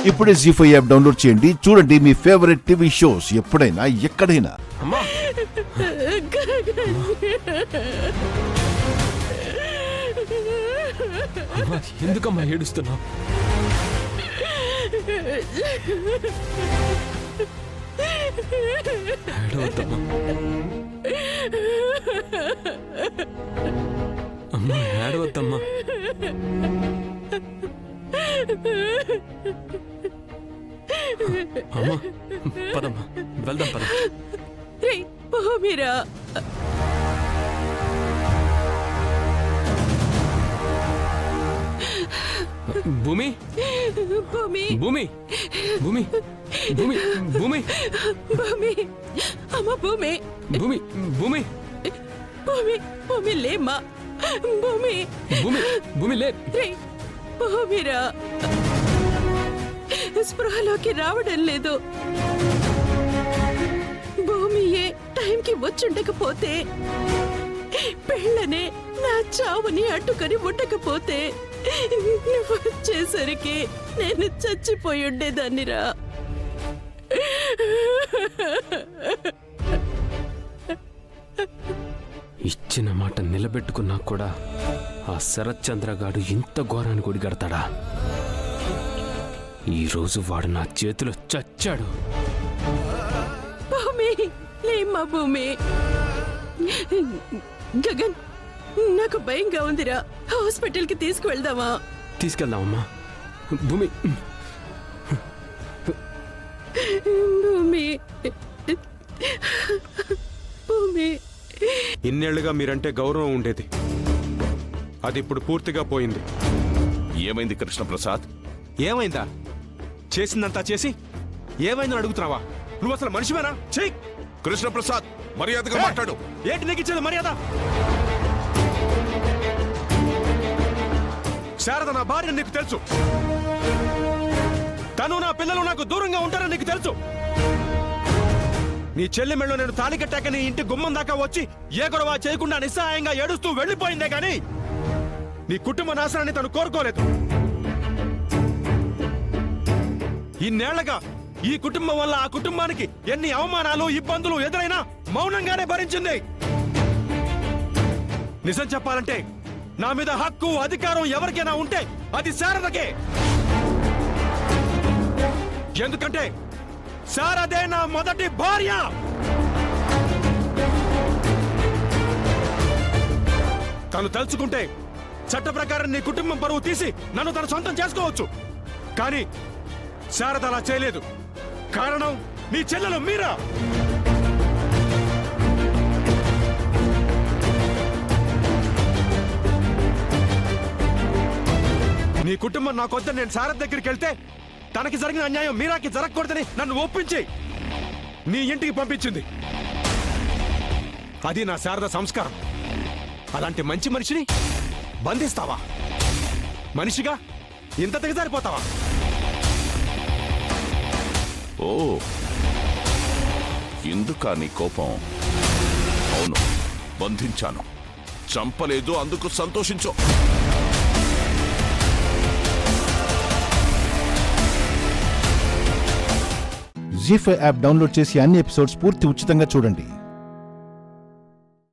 ఇప్పుడే జీ5 app download చేయండి. చూడండి మీ ఫేవరెట్ టీవీ షోస్ ఎప్పుడైనా ఎక్కడైనా. అమ్మా ఎందుకమ్మా ఏడుస్తున్నావు? ఏడవద్దమ్మా. అమ్మా ఏడవద్దమ్మా. అమ్మా పదమ్మా వెళ్దాం పద. మీరా భూమి భూమి భూమి భూమి భూమి భూమి భూమి అమ్మ భూమి భూమి భూమి భూమి భూమి లేమ్మా భూమి భూమి భూమి లే. భూమిరా స్పృహలోకి రావడం లేదు. భూమియే టైంకి వచ్చుండకపోతే, పెళ్ళనే నా చావుని అడ్డుకొని ఉండకపోతే, నువ్వు వచ్చేసరికి నేను చచ్చిపోయి ఉండేదాన్నిరా. ఇచ్చిన మాట నిలబెట్టుకున్నా కూడా ఆ శరత్ చంద్రగాడు ఇంత ఘోరాన్ని గుడిగడతాడా? ఈరోజు వాడు నా చేతిలో చచ్చాడు. భూమి లేమ్మా భూమి. గగన్ నాకు భయంగా ఉందిరా. హాస్పిటల్కి తీసుకువెళ్దామా? తీసుకెళ్దామమ్మా. భూమి భూమి భూమి ఇన్నేళ్లుగా మీరంటే గౌరవం ఉండేది, అది ఇప్పుడు పూర్తిగా పోయింది. ఏమైంది కృష్ణప్రసాద్? ఏమైందా? చేసిందంతా చేసి ఏమైందని అడుగుతున్నావా? నువ్వు అసలు మనిషివేనా? చెయ్యి. కృష్ణప్రసాద్ మర్యాదగా మాట్లాడు. ఏంటి నీకు ఇచ్చేది మర్యాద? శారద నా భార్య నీకు తెలుసు. తను నా పిల్లలు నాకు దూరంగా ఉంటారని నీకు తెలుసు. నీ చెల్లి మెళ్ళో నేను తాళి కట్టాక నీ ఇంటి గుమ్మం దాకా వచ్చి ఏ గొడవ చేయకుండా నిస్సహాయంగా ఏడుస్తూ వెళ్లిపోయిందే గాని నీ కుటుంబ నాశనాన్ని తను కోరుకోలేదు. ఇన్నేళ్లగా ఈ కుటుంబం వల్ల ఆ కుటుంబానికి ఎన్ని అవమానాలు ఇబ్బందులు ఎదురైనా మౌనంగానే భరించింది. నిజం చెప్పాలంటే నా మీద హక్కు అధికారం ఎవరికైనా ఉంటే అది శారదకే. ఎందుకంటే శారదే నా మొదటి భార్య. తను తలుచుకుంటే చట్ట ప్రకారం నీ కుటుంబం పరువు తీసి నన్ను తన సొంతం చేసుకోవచ్చు. కానీ శారద అలా చేయలేదు. కారణం నీ చెల్లెలు మీరా. నీ కుటుంబం నాకొద్దని నేను శారద దగ్గరికి వెళ్తే తనకి జరిగిన అన్యాయం మీరాకి జరగకూడదని నన్ను ఒప్పించి నీ ఇంటికి పంపించింది. అది నా శారద సంస్కారం. అలాంటి మంచి మనిషిని బంధిస్తావా? మనిషిగా ఇంత దిగజారిపోతావా? ఓ ఎందుకా నీ కోపం? అవును, బంధించాను, చంపలేదు, అందుకు సంతోషించు. జీ5 యాప్ డౌన్లోడ్ చేసి అన్ని ఎపిసోడ్స్ పూర్తి ఉచితంగా చూడండి.